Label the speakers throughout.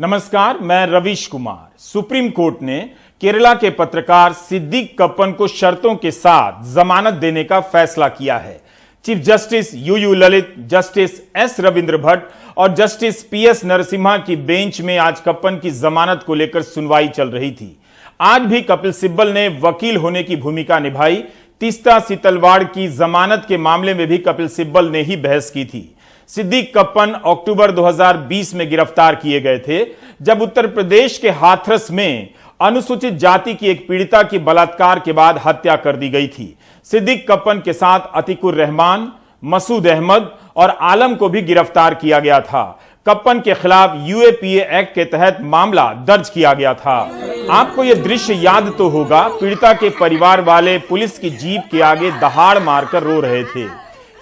Speaker 1: नमस्कार, मैं Ravish Kumar. Supreme court ने केरला के पत्रकार सिद्दीक कप्पन को शर्तों के साथ जमानत देने का फैसला किया है। Chief justice UU Lalit, justice S Ravindra Bhat और जस्टिस पीएस नरसिम्हा की बेंच में आज कप्पन की जमानत को लेकर सुनवाई चल रही थी। आज भी कपिल सिब्बल ने वकील होने की भूमिका निभाई। तीस्ता सीतलवाड़ की जमानत के मामले में भी कपिल सिब्बल ने ही बहस की थी। सिद्दीक कप्पन अक्टूबर 2020 में गिरफ्तार किए गए थे, जब उत्तर प्रदेश के हाथरस में अनुसूचित जाति की एक पीड़िता की बलात्कार के बाद हत्या कर दी गई थी। सिद्दीक कप्पन के साथ अतीकुर रहमान, मसूद अहमद और आलम को भी गिरफ्तार किया गया था। कप्पन के खिलाफ यूएपीए एक्ट के तहत मामला दर्ज किया गया था। आपको यह दृश्य याद तो होगा, पीड़िता के परिवार वाले पुलिस की जीप के आगे दहाड़ मारकर रो रहे थे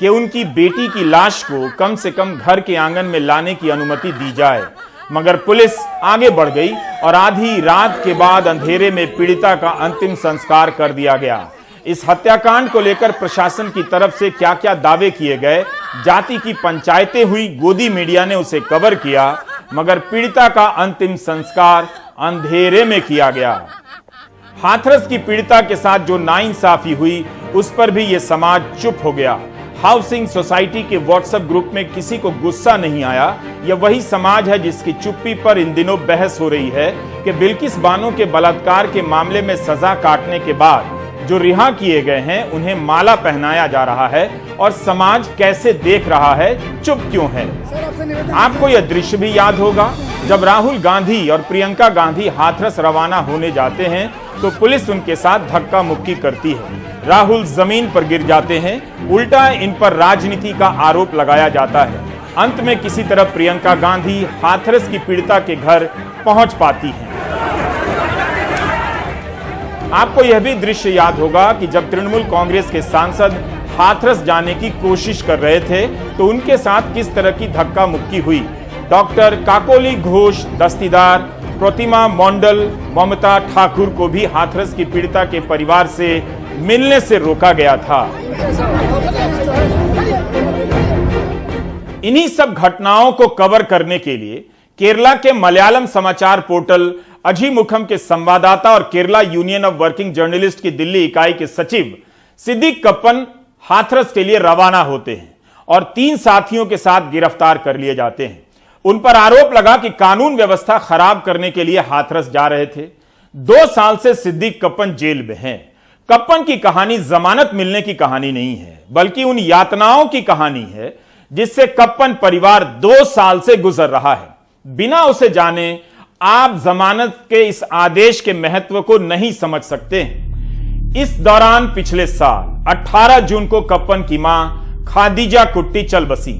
Speaker 1: कि उनकी बेटी की लाश को कम से कम घर के आंगन में लाने की अनुमति दी जाए, मगर पुलिस आगे बढ़ गई और आधी रात के बाद अंधेरे में पीड़िता का अंतिम संस्कार कर दिया गया। इस हत्याकांड को लेकर प्रशासन की तरफ से क्या क्या दावे किए गए, जाति की पंचायतें हुई, गोदी मीडिया ने उसे कवर किया, मगर पीड़िता का अंतिम संस्कार अंधेरे में किया गया। हाथरस की पीड़िता के साथ जो नाइंसाफी हुई, उस पर भी यह समाज चुप हो गया। हाउसिंग सोसाइटी के व्हाट्सएप ग्रुप में किसी को गुस्सा नहीं आया। यह वही समाज है जिसकी चुप्पी पर इन दिनों बहस हो रही है कि बिल्किस बानो के बलात्कार के मामले में सजा काटने के बाद जो रिहा किए गए हैं, उन्हें माला पहनाया जा रहा है और समाज कैसे देख रहा है, चुप क्यों है। आपको यह दृश्य भी याद होगा, जब राहुल गांधी और प्रियंका गांधी हाथरस रवाना होने जाते हैं तो पुलिस उनके साथ धक्का मुक्की करती है। राहुल जमीन पर गिर जाते हैं, उल्टा इन पर राजनीति का आरोप लगाया जाता है। अंत में किसी तरह प्रियंका गांधी हाथरस की पीड़िता के घर पहुंच पाती हैं। आपको यह भी दृश्य याद होगा कि जब तृणमूल कांग्रेस के सांसद हाथरस जाने की कोशिश कर रहे थे तो उनके साथ किस तरह की धक्का मुक्की हुई। डॉक्टर काकोली घोष, दस्तीदार, प्रतिमा मंडल, ममता ठाकुर को भी हाथरस की पीड़िता के परिवार से मिलने से रोका गया था। इन्हीं सब घटनाओं को कवर करने के लिए केरला के मलयालम समाचार पोर्टल अझीमुखम के संवाददाता और Kerala union of working journalist की दिल्ली इकाई के सचिव सिद्दीक कप्पन हाथरस के लिए रवाना होते हैं और 3 साथियों के साथ गिरफ्तार कर लिए जाते हैं। उन पर आरोप लगा कि कानून व्यवस्था खराब करने के लिए हाथरस जा रहे थे। 2 साल से सिद्दीक कप्पन जेल में हैं। कप्पन की कहानी जमानत मिलने की कहानी नहीं है, बल्कि उन यातनाओं की कहानी है जिससे कप्पन परिवार 2 साल से गुजर रहा है। बिना उसे जाने आप जमानत के इस आदेश के महत्व को नहीं समझ सकते हैं। इस दौरान पिछले साल 18 जून को कप्पन की मां खादीजा कुट्टी चल बसी।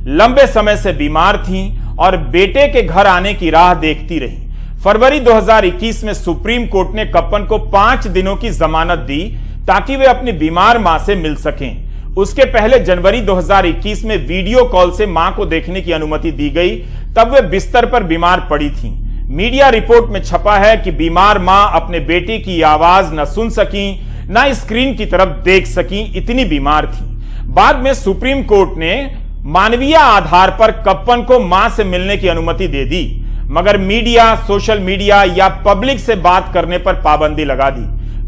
Speaker 1: लंबे समय से बीमार थीं और बेटे के घर आने की राह देखती रही। फरवरी 2021 में सुप्रीम कोर्ट ने कप्पन को 5 दिनों की जमानत दी ताकि वे अपनी बीमार मां से मिल सकें। उसके पहले जनवरी 2021 में वीडियो कॉल से मां को देखने की अनुमति दी गई, तब वे बिस्तर पर बीमार पड़ी थीं। मीडिया रिपोर्ट में छपा है कि बीमार मां अपने बेटे की आवाज न सुन सकी, न स्क्रीन की तरफ देख सकी, इतनी बीमार थी। बाद में सुप्रीम कोर्ट ने मानवीय आधार पर कप्पन को मां से मिलने की अनुमति दे दी, मगर मीडिया, सोशल मीडिया या पब्लिक से बात करने पर पाबंदी लगा दी।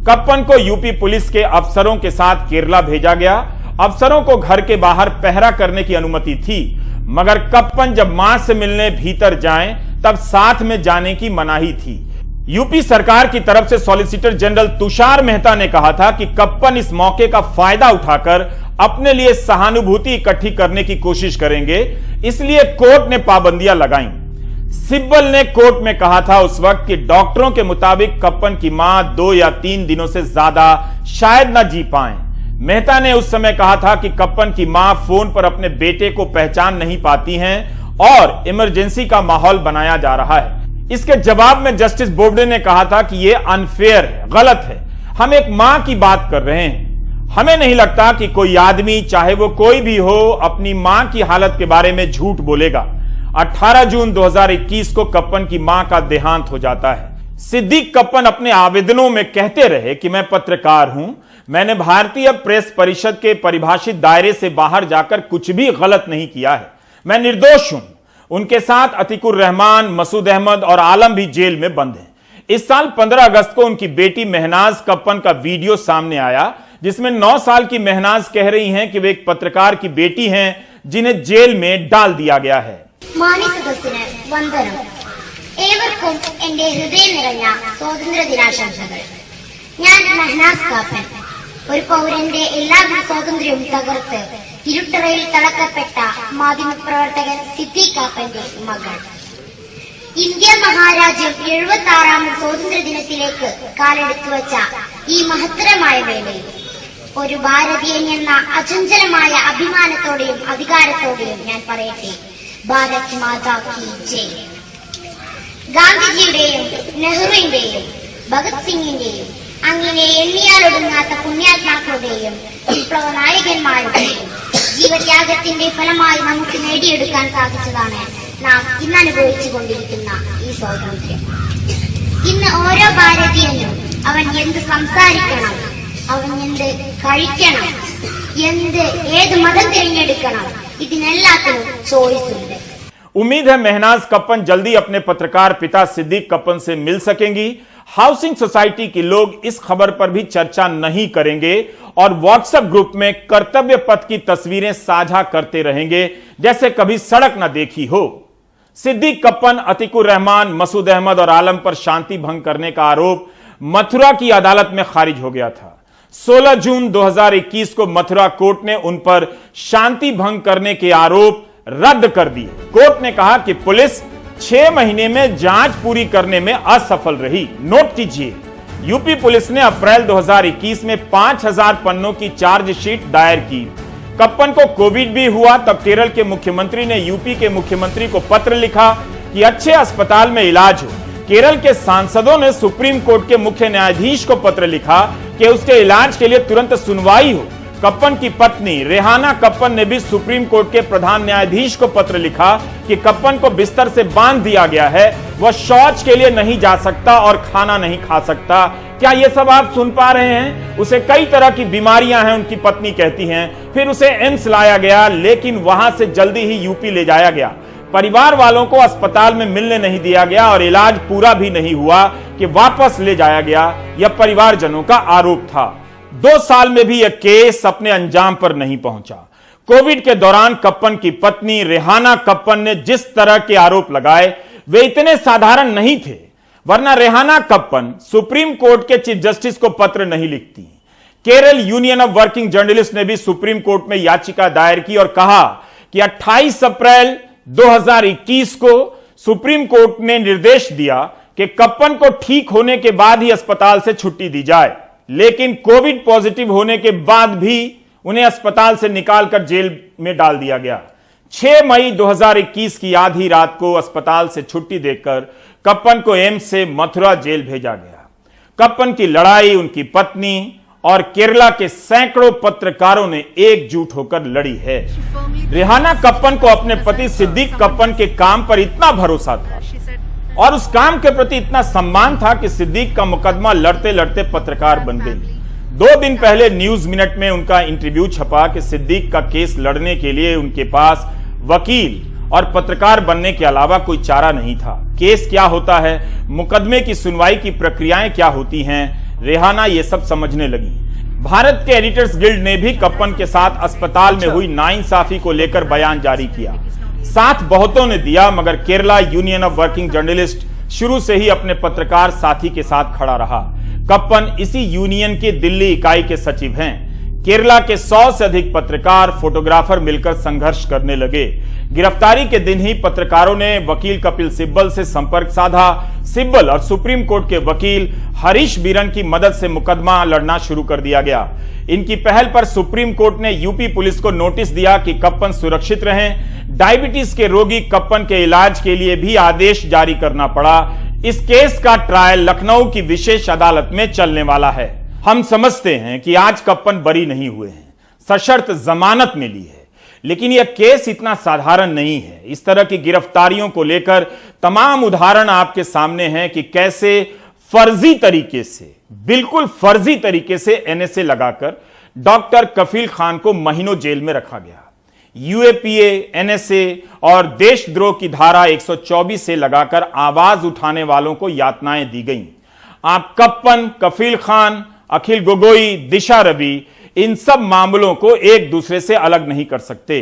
Speaker 1: कप्पन को यूपी पुलिस के अफसरों के साथ केरला भेजा गया। अफसरों को घर के बाहर पहरा करने की अनुमति थी, मगर कप्पन जब मां से मिलने भीतर जाएं तब साथ में जाने की मनाही थी। यूपी सरकार की तरफ से सॉलिसिटर जनरल तुषार मेहता ने कहा था कि कप्पन इस मौके का फायदा उठाकर अपने लिए सहानुभूति इकट्ठी करने की कोशिश करेंगे, इसलिए कोर्ट ने पाबंदियां लगाई। सिब्बल ने कोर्ट में कहा था उस वक्त कि डॉक्टरों के मुताबिक कप्पन की मां 2 या 3 दिनों से ज्यादा शायद न जी पाएं। मेहता ने उस समय कहा था कि कप्पन की मां फोन पर अपने बेटे को पहचान नहीं पाती हैं और इमरजेंसी का माहौल बनाया जा रहा है। इसके जवाब में जस्टिस बोबडे ने कहा था कि यह अनफेयर है, गलत है। हम एक मां की बात कर रहे हैं। हमें नहीं लगता कि कोई आदमी, चाहे वो कोई भी हो, अपनी मां की हालत के बारे में झूठ बोलेगा। 18 जून 2021 को कप्पन की मां का देहांत हो जाता है। सिद्दीक कप्पन अपने आवेदनों में कहते रहे कि मैं पत्रकार हूं, मैंने भारतीय प्रेस परिषद के परिभाषित दायरे से बाहर जाकर कुछ भी गलत नहीं किया है, मैं निर्दोष हूं। उनके साथ अतीकुर रहमान, मसूद अहमद और आलम भी जेल में बंद हैं। इस साल 15 अगस्त को उनकी बेटी महनाज कप्पन का वीडियो सामने आया, जिसमें 9 साल की महनाज कह रही हैं कि वे एक पत्रकार की बेटी हैं जिन्हें जेल में डाल दिया गया है।
Speaker 2: ഏവർക്കും എന്റെ ഹൃദയം നിറഞ്ഞ സ്വാതന്ത്ര്യ ദിനാശംസകൾ. ഞാൻ മെഹനാസ് കാപ്പൻ, ഒരു പൗരന്റെ എല്ലാവിധ സ്വാതന്ത്ര്യവും തകർത്ത് ഇരുട്ടറയിൽ തളക്കപ്പെട്ട മാധ്യമപ്രവർത്തകൻ സിദ്ദീഖ് കാപ്പന്റെ മകൾ. ഇന്ത്യ മഹാരാജ്യം 76ാമത് സ്വാതന്ത്ര്യ ദിനത്തിലേക്ക് കാലെടുത്തു വച്ച ഈ മഹത്തരമായ വേളയിൽ ഒരു ഭാരതീയൻ എന്ന അചഞ്ചലമായ അഭിമാനത്തോടെയും അധികാരത്തോടെയും ഞാൻ പറയട്ടെ, ഭാരത് മാതാ കി ജയ്. ഗാന്ധിജിയുടെയും നെഹ്റുവിന്റെയും ഭഗത് സിംഗിന്റെയും അങ്ങനെ എണ്ണിയാലൊടുങ്ങാത്ത പുണ്യാത്മാക്കളുടെയും വിപ്ലവ നായകന്മാരുടെയും ജീവത്യാഗത്തിന്റെ ഫലമായി നമുക്ക് നേടിയെടുക്കാൻ സാധിച്ചതാണ് നാം ഇന്ന് അനുഭവിച്ചു കൊണ്ടിരിക്കുന്ന ഈ സ്വാതന്ത്ര്യം. ഇന്ന് ഓരോ ഭാരതീയനും അവൻ എന്ത് സംസാരിക്കണം, അവൻ എന്ത് കഴിക്കണം, ഏത് മതം തിരഞ്ഞെടുക്കണം, ഇതിനെല്ലാത്തിനും ചോയ്സ് ഉണ്ട്.
Speaker 1: उम्मीद है महनाज कप्पन जल्दी अपने पत्रकार पिता सिद्दीक कप्पन से मिल सकेंगी। हाउसिंग सोसाइटी के लोग इस खबर पर भी चर्चा नहीं करेंगे और व्हाट्सएप ग्रुप में कर्तव्य पथ की तस्वीरें साझा करते रहेंगे जैसे कभी सड़क न देखी हो। सिद्दीक कप्पन, अतीकुर रहमान, मसूद अहमद और आलम पर शांति भंग करने का आरोप मथुरा की अदालत में खारिज हो गया था। 16 जून 2021 को मथुरा कोर्ट ने उन पर शांति भंग करने के आरोप रद्द कर दिए। कोर्ट ने कहा कि पुलिस 6 महीने में जांच पूरी करने में असफल रही। नोट कीजिए, यूपी पुलिस ने अप्रैल 2021 में 5000 पन्नों की चार्जशीट दायर की। कप्पन को कोविड भी हुआ, तब केरल के मुख्यमंत्री ने यूपी के मुख्यमंत्री को पत्र लिखा कि अच्छे अस्पताल में इलाज हो। केरल के सांसदों ने सुप्रीम कोर्ट के मुख्य न्यायाधीश को पत्र लिखा कि उसके इलाज के लिए तुरंत सुनवाई हो। कप्पन की पत्नी रेहाना कप्पन ने भी सुप्रीम कोर्ट के प्रधान न्यायाधीश को पत्र लिखा कि कप्पन को बिस्तर से बांध दिया गया है, वह शौच के लिए नहीं जा सकता और खाना नहीं खा सकता। क्या ये सब आप सुन पा रहे हैं? उसे कई तरह की बीमारियां हैं, उनकी पत्नी कहती हैं। फिर उसे एम्स लाया गया, लेकिन वहां से जल्दी ही यूपी ले जाया गया। परिवार वालों को अस्पताल में मिलने नहीं दिया गया और इलाज पूरा भी नहीं हुआ कि वापस ले जाया गया। यह परिवारजनों का आरोप था। 2 साल में भी यह केस अपने अंजाम पर नहीं पहुंचा। कोविड के दौरान कप्पन की पत्नी रेहाना कप्पन ने जिस तरह के आरोप लगाए वे इतने साधारण नहीं थे, वरना रेहाना कप्पन सुप्रीम कोर्ट के चीफ जस्टिस को पत्र नहीं लिखती। Kerala union of working journalist ने भी सुप्रीम कोर्ट में याचिका दायर की और कहा कि 28 अप्रैल 2021 को सुप्रीम कोर्ट ने निर्देश दिया कि कप्पन को ठीक होने के बाद ही अस्पताल से छुट्टी दी जाए, लेकिन कोविड पॉजिटिव होने के बाद भी उन्हें अस्पताल से निकालकर जेल में डाल दिया गया। 6 मई 2021 की आधी रात को अस्पताल से छुट्टी देकर कप्पन को एम्स से मथुरा जेल भेजा गया। कप्पन की लड़ाई उनकी पत्नी और केरला के सैकड़ों पत्रकारों ने एकजुट होकर लड़ी है। रेहाना कप्पन को अपने पति सिद्दीक कप्पन के काम पर इतना भरोसा था और उस काम के प्रति इतना सम्मान था कि सिद्दीक का मुकदमा लड़ते लड़ते पत्रकार बन गई। 2 दिन पहले न्यूज मिनट में उनका इंटरव्यू छपा कि सिद्दीक का केस लड़ने के लिए उनके पास वकील और पत्रकार बनने के अलावा कोई चारा नहीं था। केस क्या होता है, मुकदमे की सुनवाई की प्रक्रियाएं क्या होती हैं, रेहाना ये सब समझने लगी। भारत के एडिटर्स गिल्ड ने भी कप्पन के साथ अस्पताल में हुई नाइंसाफी को लेकर बयान जारी किया। साथ बहुतों ने दिया, मगर Kerala union of working journalist शुरू से ही अपने पत्रकार साथी के साथ खड़ा रहा। कप्पन इसी यूनियन के दिल्ली इकाई के सचिव हैं। केरला के 100 से अधिक पत्रकार, फोटोग्राफर मिलकर संघर्ष करने लगे। गिरफ्तारी के दिन ही पत्रकारों ने वकील कपिल सिब्बल से संपर्क साधा। सिब्बल और सुप्रीम कोर्ट के वकील हरीश बीरन की मदद से मुकदमा लड़ना शुरू कर दिया गया। इनकी पहल पर सुप्रीम कोर्ट ने यूपी पुलिस को नोटिस दिया कि कप्पन सुरक्षित रहें। डायबिटीज के रोगी कप्पन के इलाज के लिए भी आदेश जारी करना पड़ा। इस केस का ट्रायल लखनऊ की विशेष अदालत में चलने वाला है। हम समझते हैं कि आज कप्पन बरी नहीं हुए हैं, सशर्त जमानत मिली है, लेकिन यह केस इतना साधारण नहीं है। इस तरह की गिरफ्तारियों को लेकर तमाम उदाहरण आपके सामने हैं कि कैसे फर्जी तरीके से, बिल्कुल फर्जी तरीके से एनएसए लगाकर डॉक्टर कफील खान को महीनों जेल में रखा गया। यूएपीए, एनएसए और देशद्रोह की धारा 124 से लगाकर आवाज उठाने वालों को यातनाएं दी गईं। आप कप्पन, कफील खान, अखिल गोगोई, दिशा रवि, इन सब मामलों को एक दूसरे से अलग नहीं कर सकते।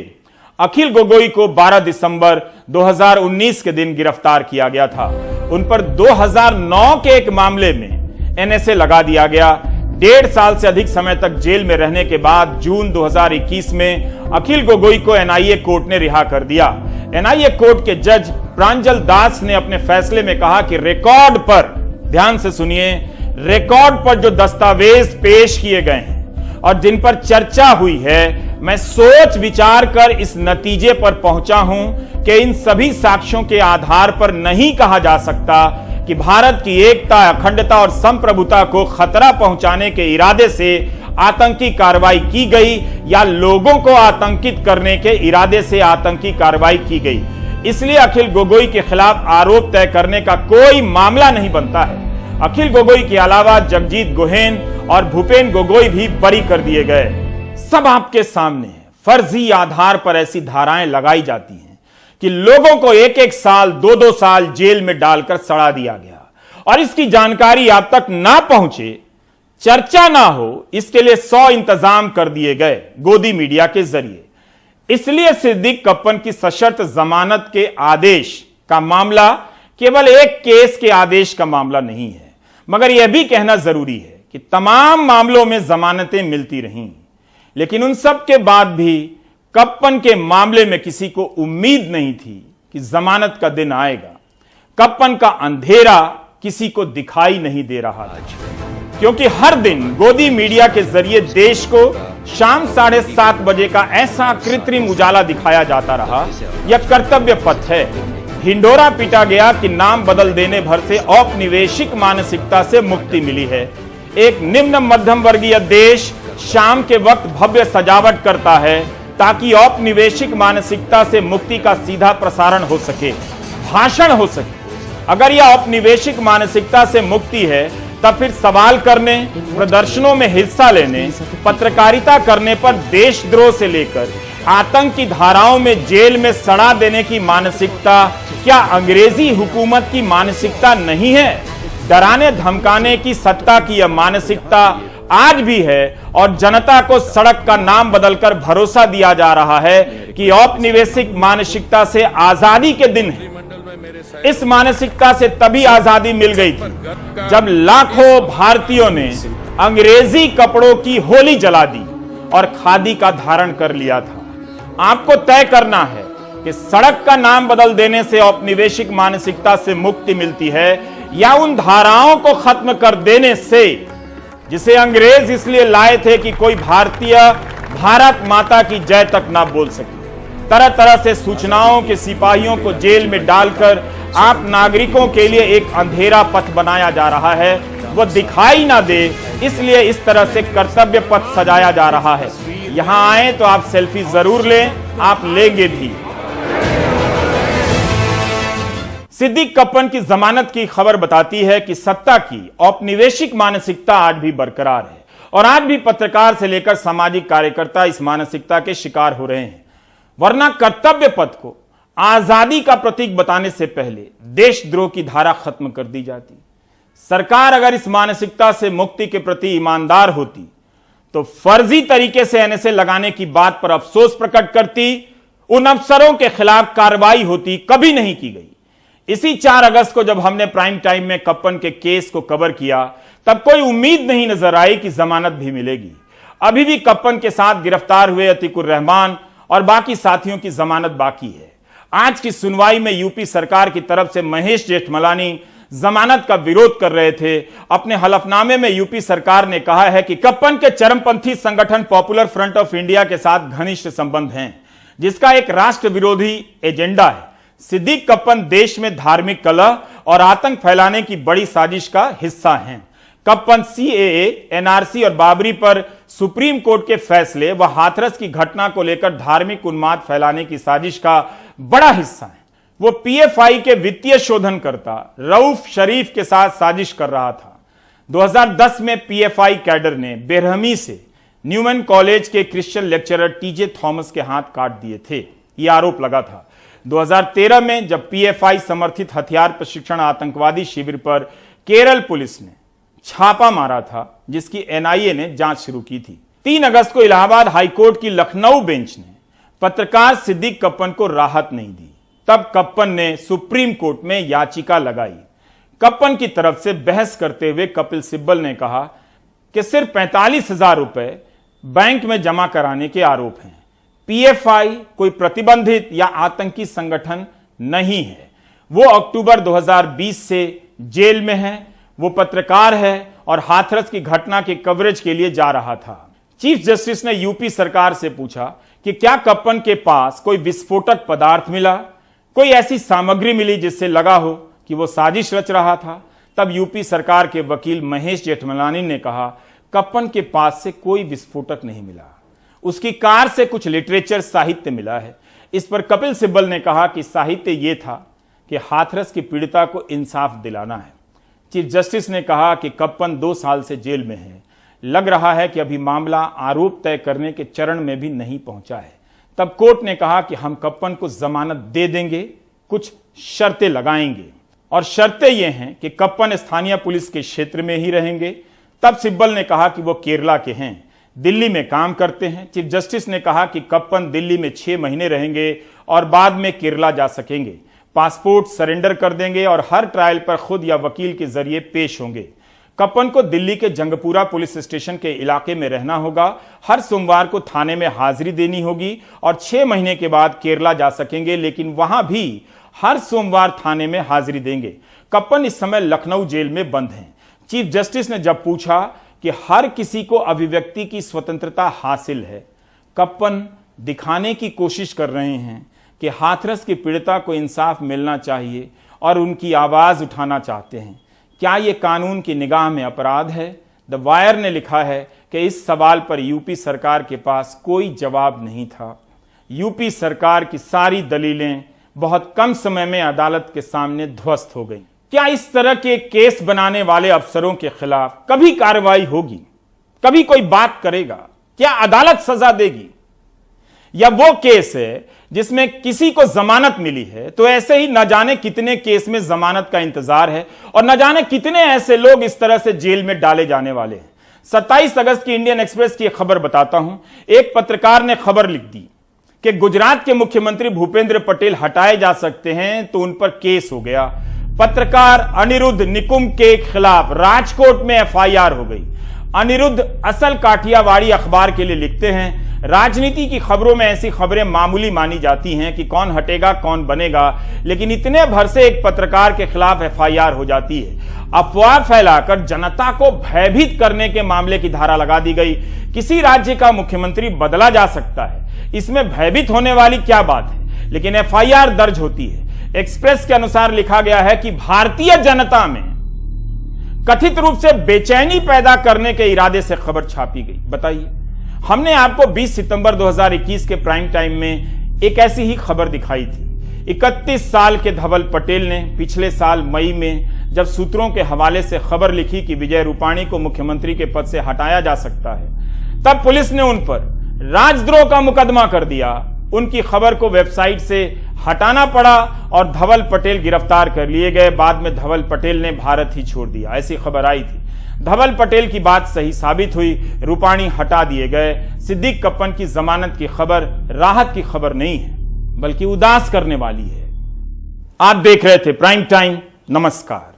Speaker 1: अखिल गोगोई को 12 दिसंबर 2019 के दिन गिरफ्तार किया गया था। उन पर 2009 के एक मामले में एनएसए लगा दिया गया। 1.5 साल से अधिक समय तक जेल में रहने के बाद जून 2021 में अखिल गोगोई को एनआईए कोर्ट ने रिहा कर दिया। एनआईए कोर्ट के जज प्रांजल दास ने अपने फैसले में कहा कि रिकॉर्ड पर, ध्यान से सुनिए, रिकॉर्ड पर जो दस्तावेज पेश किए गए हैं और जिन पर चर्चा हुई है, मैं सोच विचार कर इस नतीजे पर पहुंचा हूं कि इन सभी साक्ष्यों के आधार पर नहीं कहा जा सकता कि भारत की एकता, अखंडता और संप्रभुता को खतरा पहुंचाने के इरादे से आतंकी कार्रवाई की गई या लोगों को आतंकित करने के इरादे से आतंकी कार्रवाई की गई। इसलिए अखिल गोगोई के खिलाफ आरोप तय करने का कोई मामला नहीं बनता है। अखिल गोगोई के अलावा जगजीत गोहेन और भूपेन गोगोई भी बरी कर दिए गए। सब आपके सामने है। फर्जी आधार पर ऐसी धाराएं लगाई जाती हैं कि लोगों को 1-1 साल, 2-2 साल जेल में डालकर सड़ा दिया गया और इसकी जानकारी आप तक ना पहुंचे, चर्चा ना हो, इसके लिए 100 इंतजाम कर दिए गए गोदी मीडिया के जरिए। इसलिए सिद्दीक कप्पन की सशर्त जमानत के आदेश का मामला केवल एक केस के आदेश का मामला नहीं है, मगर यह भी कहना जरूरी है कि तमाम मामलों में जमानतें मिलती रहीं, लेकिन उन सब के बाद भी कप्पन के मामले में किसी को उम्मीद नहीं थी कि जमानत का दिन आएगा। कप्पन का अंधेरा किसी को दिखाई नहीं दे रहा था, क्योंकि हर दिन गोदी मीडिया के जरिए देश को शाम 7:30 बजे का ऐसा कृत्रिम उजाला दिखाया जाता रहा। यह कर्तव्य पथ है। ढिंढोरा पीटा गया कि नाम बदल देने भर से औपनिवेशिक मानसिकता से मुक्ति मिली है। एक निम्न मध्यम वर्गीय देश शाम के वक्त भव्य सजावट करता है ताकि औपनिवेशिक मानसिकता से मुक्ति का सीधा प्रसारण हो सके, भाषण हो सके। अगर यह औपनिवेशिक मानसिकता से मुक्ति है, तब फिर सवाल करने, प्रदर्शनों में हिस्सा लेने, पत्रकारिता करने पर देशद्रोह से लेकर आतंक की धाराओं में जेल में सड़ा देने की मानसिकता क्या अंग्रेजी हुकूमत की मानसिकता नहीं है? डराने धमकाने की सत्ता की यह मानसिकता आज भी है और जनता को सड़क का नाम बदलकर भरोसा दिया जा रहा है कि औपनिवेशिक मानसिकता से आजादी के दिन है। इस मानसिकता से तभी आजादी मिल गई थी जब लाखों भारतीयों ने अंग्रेजी कपड़ों की होली जला दी और खादी का धारण कर लिया था। आपको तय करना है कि सड़क का नाम बदल देने से औपनिवेशिक मानसिकता से मुक्ति मिलती है या उन धाराओं को खत्म कर देने से, जिसे अंग्रेज इसलिए लाए थे कि कोई भारतीय भारत माता की जय तक ना बोल सके। तरह तरह से सूचनाओं के सिपाहियों को जेल में डालकर आप नागरिकों के लिए एक अंधेरा पथ बनाया जा रहा है, वो दिखाई ना दे, इसलिए इस तरह से कर्तव्य पथ सजाया जा रहा है। यहां आए तो आप सेल्फी जरूर लें, आप लेंगे भी। सिद्दीक कप्पन की जमानत की खबर बताती है कि सत्ता की औपनिवेशिक मानसिकता आज भी बरकरार है और आज भी पत्रकार से लेकर सामाजिक कार्यकर्ता इस मानसिकता के शिकार हो रहे हैं। वरना कर्तव्य पथ को आजादी का प्रतीक बताने से पहले देशद्रोह की धारा खत्म कर दी जाती। सरकार अगर इस मानसिकता से मुक्ति के प्रति ईमानदार होती तो फर्जी तरीके से एनएसए लगाने की बात पर अफसोस प्रकट करती, उन अफसरों के खिलाफ कार्रवाई होती, कभी नहीं की गई। इसी 4 अगस्त को जब हमने प्राइम टाइम में कप्पन के केस को कवर किया, तब कोई उम्मीद नहीं नजर आई कि जमानत भी मिलेगी। अभी भी कप्पन के साथ गिरफ्तार हुए अतीकुर रहमान और बाकी साथियों की जमानत बाकी है। आज की सुनवाई में यूपी सरकार की तरफ से महेश जेठमलानी जमानत का विरोध कर रहे थे। अपने हलफनामे में यूपी सरकार ने कहा है कि कप्पन के चरमपंथी संगठन पॉपुलर फ्रंट ऑफ इंडिया के साथ घनिष्ठ संबंध हैं, जिसका एक राष्ट्र विरोधी एजेंडा है। सिद्दीक कप्पन देश में धार्मिक कलह और आतंक फैलाने की बड़ी साजिश का हिस्सा हैं। कप्पन सीएए, एनआरसी और बाबरी पर सुप्रीम कोर्ट के फैसले व हाथरस की घटना को लेकर धार्मिक उन्माद फैलाने की साजिश का बड़ा हिस्सा है। वो पीएफआई के वित्तीय शोधनकर्ता रऊफ शरीफ के साथ साजिश कर रहा था। 2010 में पीएफआई कैडर ने बेरहमी से न्यूमैन कॉलेज के क्रिश्चियन लेक्चरर टीजे थॉमस के हाथ काट दिए थे। यह आरोप लगा था। 2013 में जब पीएफआई समर्थित हथियार प्रशिक्षण आतंकवादी शिविर पर केरल पुलिस ने छापा मारा था, जिसकी एनआईए ने जांच शुरू की थी। 3 अगस्त को इलाहाबाद हाईकोर्ट की लखनऊ बेंच ने पत्रकार सिद्दीक कप्पन को राहत नहीं दी। तब कप्पन ने सुप्रीम कोर्ट में याचिका लगाई। कप्पन की तरफ से बहस करते हुए कपिल सिब्बल ने कहा कि सिर्फ 45,000 रुपए बैंक में जमा कराने के आरोप हैं। पीएफआई कोई प्रतिबंधित या आतंकी संगठन नहीं है। वो अक्टूबर 2020 से जेल में है। वो पत्रकार है और हाथरस की घटना के कवरेज के लिए जा रहा था। चीफ जस्टिस ने यूपी सरकार से पूछा कि क्या कप्पन के पास कोई विस्फोटक पदार्थ मिला, कोई ऐसी सामग्री मिली जिससे लगा हो कि वो साजिश रच रहा था। तब यूपी सरकार के वकील महेश जेठमलानी ने कहा, कप्पन के पास से कोई विस्फोटक नहीं मिला, उसकी कार से कुछ लिटरेचर साहित्य मिला है। इस पर कपिल सिब्बल ने कहा कि साहित्य यह था कि हाथरस की पीड़िता को इंसाफ दिलाना है। चीफ जस्टिस ने कहा कि कप्पन 2 साल से जेल में है। लग रहा है कि अभी मामला आरोप तय करने के चरण में भी नहीं पहुंचा है। तब कोर्ट ने कहा कि हम कप्पन को जमानत दे देंगे, कुछ शर्तें लगाएंगे, और शर्तें यह हैं कि कप्पन स्थानीय पुलिस के क्षेत्र में ही रहेंगे। तब सिब्बल ने कहा कि वो केरला के हैं, दिल्ली में काम करते हैं। चीफ जस्टिस ने कहा कि कप्पन दिल्ली में 6 महीने रहेंगे और बाद में केरला जा सकेंगे, पासपोर्ट सरेंडर कर देंगे और हर ट्रायल पर खुद या वकील के जरिए पेश होंगे। कप्पन को दिल्ली के जंगपुरा पुलिस स्टेशन के इलाके में रहना होगा, हर सोमवार को थाने में हाजिरी देनी होगी और 6 महीने के बाद केरला जा सकेंगे, लेकिन वहां भी हर सोमवार थाने में हाजिरी देंगे। कप्पन इस समय लखनऊ जेल में बंद हैं। चीफ जस्टिस ने जब पूछा कि हर किसी को अभिव्यक्ति की स्वतंत्रता हासिल है, कप्पन दिखाने की कोशिश कर रहे हैं कि हाथरस की पीड़िता को इंसाफ मिलना चाहिए और उनकी आवाज उठाना चाहते हैं, क्या यह कानून की निगाह में अपराध है? द वायर ने लिखा है कि इस सवाल पर यूपी सरकार के पास कोई जवाब नहीं था। यूपी सरकार की सारी दलीलें बहुत कम समय में अदालत के सामने ध्वस्त हो गई। क्या इस तरह के केस बनाने वाले अफसरों के खिलाफ कभी कार्रवाई होगी? कभी कोई बात करेगा? क्या अदालत सजा देगी? या वो केस है जिसमें किसी को जमानत मिली है, तो ऐसे ही न जाने कितने केस में जमानत का इंतजार है और न जाने कितने ऐसे लोग इस तरह से जेल में डाले जाने वाले हैं। 27 अगस्त की इंडियन एक्सप्रेस की खबर बताता हूं। एक पत्रकार ने खबर लिख दी कि गुजरात के मुख्यमंत्री भूपेंद्र पटेल हटाए जा सकते हैं, तो उन पर केस हो गया। पत्रकार अनिरुद्ध निकुम के खिलाफ राजकोट में एफआईआर हो गई। अनिरुद्ध असल काठियावाड़ी अखबार के लिए लिखते हैं। राजनीति की खबरों में ऐसी खबरें मामूली मानी जाती हैं कि कौन हटेगा कौन बनेगा, लेकिन इतने भर से एक पत्रकार के खिलाफ एफआईआर हो जाती है। अफवाह फैलाकर जनता को भयभीत करने के मामले की धारा लगा दी गई। किसी राज्य का मुख्यमंत्री बदला जा सकता है, इसमें भयभीत होने वाली क्या बात है? लेकिन एफआईआर दर्ज होती है। एक्सप्रेस के अनुसार लिखा गया है कि भारतीय जनता में कथित रूप से बेचैनी पैदा करने के इरादे से खबर छापी गई। बताइए, हमने आपको 20 सितंबर 2021 के प्राइम टाइम में एक ऐसी ही खबर दिखाई थी। 31 साल के धवल पटेल ने पिछले साल मई में जब सूत्रों के हवाले से खबर लिखी कि विजय रूपाणी को मुख्यमंत्री के पद से हटाया जा सकता है, तब पुलिस ने उन पर राजद्रोह का मुकदमा कर दिया। उनकी खबर को वेबसाइट से हटाना पड़ा और धवल पटेल गिरफ्तार कर लिए गए। बाद में धवल पटेल ने भारत ही छोड़ दिया, ऐसी खबर आई थी। धवल पटेल की बात सही साबित हुई, रूपाणी हटा दिए गए। सिद्दीक कप्पन की जमानत की खबर राहत की खबर नहीं है, बल्कि उदास करने वाली है। आप देख रहे थे प्राइम टाइम। नमस्कार।